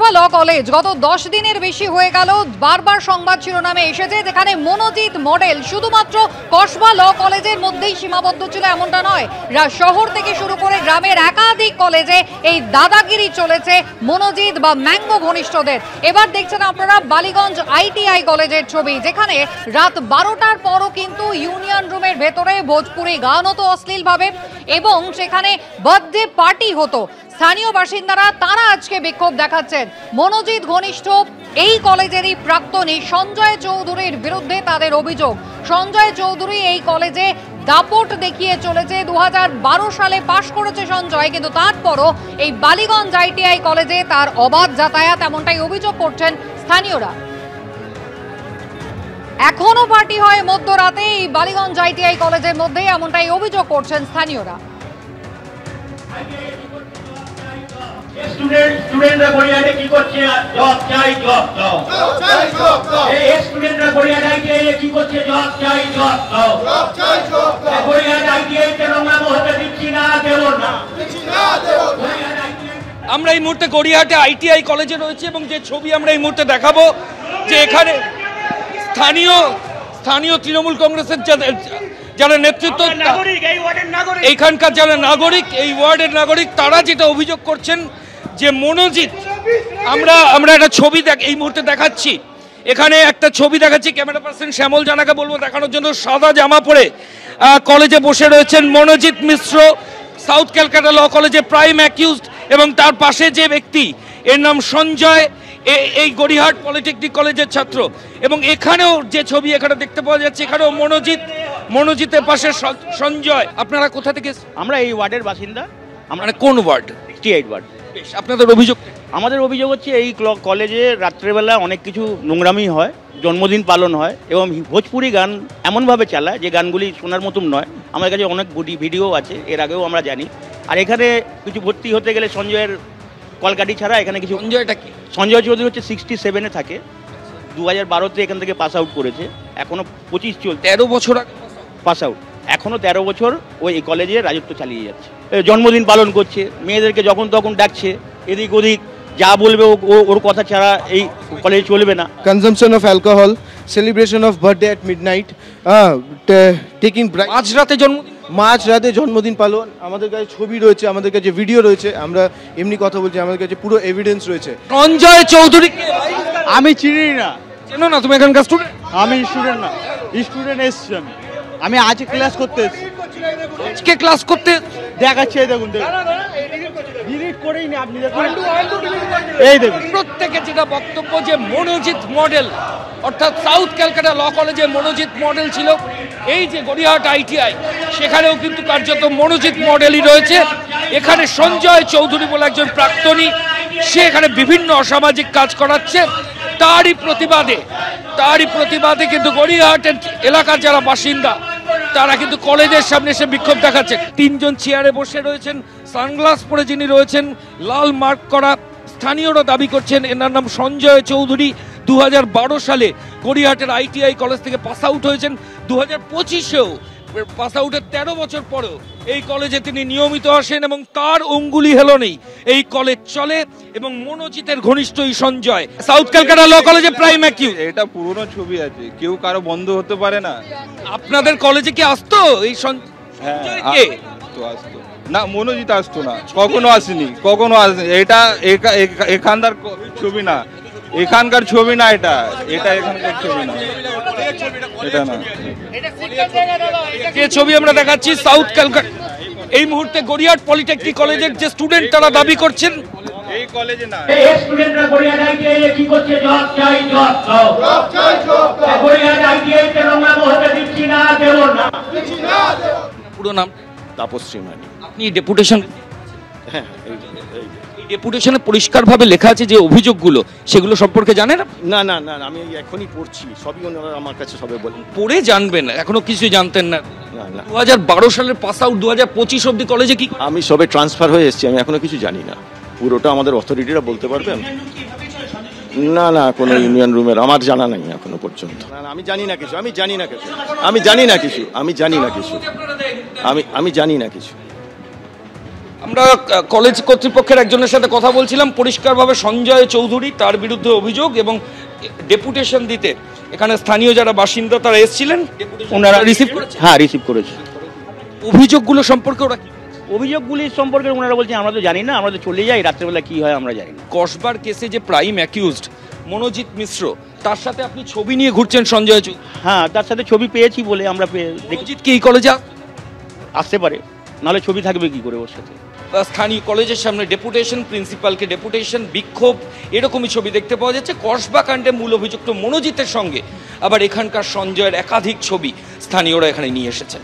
Kasba law college গত 10 দিনের বেশি হয়ে গেল বারবার সংবাদ শিরোনামে এসেছে, যেখানে মনোজিৎ মডেল শুধুমাত্র কসবা ল কলেজের মধ্যেই সীমাবদ্ধ ছিল এমনটা নয়, শহর থেকে শুরু করে গ্রামের একাধিক কলেজে এই দাদাগিরি চলেছে মনোজিৎ বা ম্যাঙ্গো ঘনিষ্ঠদের। এবার দেখছেন আপনারা বালিগঞ্জ ITI কলেজের ছবি, যেখানে রাত 12টার পরও কিন্তু ইউনিয়ন রুমের ভেতরে ভোজপুরি গান হতো অশ্লীলভাবে এবং সেখানে বার্থডে পার্টি হতো। স্থানীয় বাসিন্দারা তারা আজকে বিক্ষোভ দেখাচ্ছেন। মনোজিৎ ঘনিষ্ঠ এই কলেজেরই প্রাক্তনী সঞ্জয় চৌধুরীর বিরুদ্ধে তাদের অভিযোগ। সঞ্জয় চৌধুরী এই কলেজে দাপট দেখিয়ে চলেছে। 2012 সালে পাশ করেছে সঞ্জয়, কিন্তু তারপরও এই বালিগঞ্জ ITI কলেজে তার অবাধ যাতায়াত, এমনটাই অভিযোগ করছেন স্থানীয়রা। এখনো পার্টি হয় মধ্যরাতে এই বালিগঞ্জ ITI কলেজের মধ্যে, এমনটাই অভিযোগ করছেন স্থানীয়রা। স্টুডেন্টরা গড়িয়াহাটে কি করছে? জব চাই, জব দাও। জব চাই, জব দাও। এই স্টুডেন্টরা গড়িয়াহাটে কি করছে? জব চাই, জব দাও। জব চাই, জব দাও। গড়িয়াহাট ITI তে নোংরামো হতে দিচ্ছি না, দেব না। দিচ্ছি না, দেব না। আমরা এই মুহূর্তে গড়িয়াহাটে ITI কলেজে রয়েছে এবং যে ছবি আমরা এই মুহূর্তে দেখাবো, যে এখানে স্থানীয় তৃণমূল কংগ্রেসের যারা নেতৃত্ব, এইখানকার যারা নাগরিক, এই ওয়ার্ডের নাগরিক, তারা যেটা অভিযোগ করছেন যে মনোজিৎ, আমরা একটা ছবি এই মুহূর্তে দেখাচ্ছি, এখানে একটা ছবি দেখাচ্ছি, ক্যামেরা পার্সন শ্যামল জানাকে বলবো দেখানোর জন্য। সাদা জামা পরে কলেজে বসে রয়েছেন মনোজিৎ মিশ্র, সাউথ ক্যালকাটা ল কলেজে প্রাইম অ্যাকিউজড, এবং তার পাশে যে ব্যক্তি, এর নাম সঞ্জয়, এই গড়িয়াহাট পলিটেকনিক কলেজের ছাত্র। এবং এখানেও যে ছবি এখানে দেখতে পাওয়া যাচ্ছে, এখানেও মনোজিতের পাশে সঞ্জয়। আপনারা কোথা থেকে? আমরা এই ওয়ার্ডের বাসিন্দা। আমরা কোন ওয়ার্ড? 68 ওয়ার্ড। আপনাদের অভিযোগ? আমাদের অভিযোগ হচ্ছে এই কলেজে রাত্রেবেলা অনেক কিছু নোংরামি হয়, জন্মদিন পালন হয় এবং ভোজপুরি গান এমনভাবে চালায় যে গানগুলি শোনার মতন নয়। আমার কাছে অনেক ভিডিও আছে, এর আগেও আমরা জানি। আর এখানে কিছু ভর্তি হতে গেলে সঞ্জয়ের কলকাটি ছাড়া এখানে কিছু। সঞ্জয়টা কি? সঞ্জয় চৌধুরী হচ্ছে 67-এ থাকে, 2012-তে এখান থেকে পাস আউট করেছে, এখনও 25 চলছে। 13 বছর পাস আউট, এখনও 13 বছর ওই কলেজে রাজত্ব চালিয়ে যাচ্ছে। জন্মদিন পালন করছে, মেয়েদেরকে যখন তখন ডাকছে, এদিক ওদিক যা বলবে ওর কথা ছাড়া এই কলেজে চলবে না। Consumption of alcohol, celebration of birthday at midnight, taking মাঝরাতে জন্মদিন পালন। আমাদের কাছে ছবি রয়েছে, আমাদের কাছে ভিডিও রয়েছে, আমরা এমনি কথা বলছি, আমাদের কাছে পুরো এভিডেন্স রয়েছে। সঞ্জয় চৌধুরী আমি চিনি না। চেনো না তুমি? এখানকার স্টুডেন্ট? আমি স্টুডেন্ট না, স্টুডেন্ট এসছি আমি আজ ক্লাস করতে এসেছি। আজকে ক্লাস করতে দেখাচ্ছে, দেখুন ডিলিট করেই না, আপনি দেখুন, এই দেখুন। প্রত্যেকে যেটা বক্তব্য যে মনোজিৎ মডেল, অর্থাৎ সাউথ ক্যালকাটা ল কলেজে মনোজিৎ মডেল ছিল, এই যে গড়িয়াহাট ITI সেখানেও কিন্তু কার্যত মনোজিৎ মডেলই রয়েছে। এখানে সঞ্জয় চৌধুরী বলে একজন প্রাক্তনী, সে এখানে বিভিন্ন অসামাজিক কাজ করাচ্ছে। তারই প্রতিবাদে কিন্তু গড়িয়াহাটের এলাকার যারা বাসিন্দা, তারা কিন্তু কলেজের সামনে এসে বিক্ষোভ দেখাচ্ছে। 3 জন চেয়ারে বসে রয়েছেন, সানগ্লাস পরে যিনি রয়েছেন, লাল মার্ক করা। স্থানীয়রা দাবি করছেন এনার নাম সঞ্জয় চৌধুরী, 2012 সালে গড়িয়াহাটের ITI কলেজ থেকে পাস আউট হয়েছেন। 2025-এও পাস আউটের 13 বছর পরেও এই কলেজে তিনি নিয়মিত আসেন এবং তার অঙ্গুলি হেলো নেই, এই কলেজ চলে। এবং মনোজিতের ঘনিষ্ঠ এই সঞ্জয় সাউথ ক্যালকাটা ল কলেজে প্রাইম অ্যাকিউজ। এটা পুরনো ছবি আছে, কেউ কারো বন্ধ হতে পারে না। আপনাদের কলেজে কি আসতো এই সঞ্জয়? আসতো না, মনোজিৎ আসতো না, কখনো আসেনি। এটা এখানকার ছবি না, এখানকার ছবি না, এটা এখানকার ছবি না, এটা না। যে ছবি আমরা দেখাচ্ছি সাউথ ক্যালকাটা, এই মুহূর্তে গড়িয়াহাট পলিটেকনিক কলেজের যে স্টুডেন্ট, তারা দাবি করছেন এই কলেজে না। এই স্টুডেন্টরা গড়িয়াহাট ITI কি করছে? জব চাই, জব দাও। জব চাই, জব দাও। গড়িয়াহাট ITI তে নোংরামো হতে দিচ্ছি না, দেব না। দিচ্ছি না, দেব না। পুরো নাম? তাপশ্রী মানি। আপনি ডেপুটেশন? হ্যাঁ, ডেপুটেশনে পরিষ্কারভাবে লেখা আছে যে অভিযোগগুলো, সেগুলো সম্পর্কে জানেন? না না না, আমি এখনই পড়ছি, সবই ওনারা আমার কাছে সবে বলেন। পড়ে জানবেন, এখনো কিছু জানতেন না? না না, 2012 সালের পাস আউট, 2025 অব্দি কলেজে কি? আমি সবে ট্রান্সফার হয়ে এসেছি, আমি এখনো কিছু জানি না। পুরোটা আমাদের অথরিটিরা বলতে পারবে। না না, কোনো ইউনিয়ন রুমের আমার জানা নাই এখনো পর্যন্ত। না না, আমি জানি না কিছু। আমরা কলেজ কর্তৃপক্ষের একজনের সাথে কথা বলছিলাম, পরিষ্কারভাবে সঞ্জয় চৌধুরী তার বিরুদ্ধে অভিযোগ, এবং ডেপুটেশন দিতে এখানে স্থানীয় যারা বাসিন্দা তারা এসেছিলেন, ওনারা রিসিভ করেছে। হ্যাঁ, রিসিভ করেছে। অভিযোগগুলো সম্পর্কে ওরা কি, অভিযোগগুলির সম্পর্কে ওনারা বলছেন আমরা তো জানি না, আমরা তো চলে যাই, রাত্রেবেলা কি হয় আমরা জানি না। কসবার কেসে যে প্রাইম অ্যাকিউজড মনোজিৎ মিশ্র, তার সাথে আপনি ছবি নিয়ে ঘুরছেন সঞ্জয় চৌধুরী। হ্যাঁ, তার সাথে ছবি পেয়েছি বলে আমরা মনোজিৎ কি এই কলেজে আসতে পারে, নাহলে ছবি থাকবে কি করে ওর সাথে। স্থানীয় কলেজের সামনে ডেপুটেশন, প্রিন্সিপালকে ডেপুটেশন, বিক্ষোভ, এরকমই ছবি দেখতে পাওয়া যাচ্ছে। কসবা কাণ্ডে মূল অভিযুক্ত মনোজিতের সঙ্গে আবার এখানকার সঞ্জয়ের একাধিক ছবি স্থানীয়রা এখানে নিয়ে এসেছেন।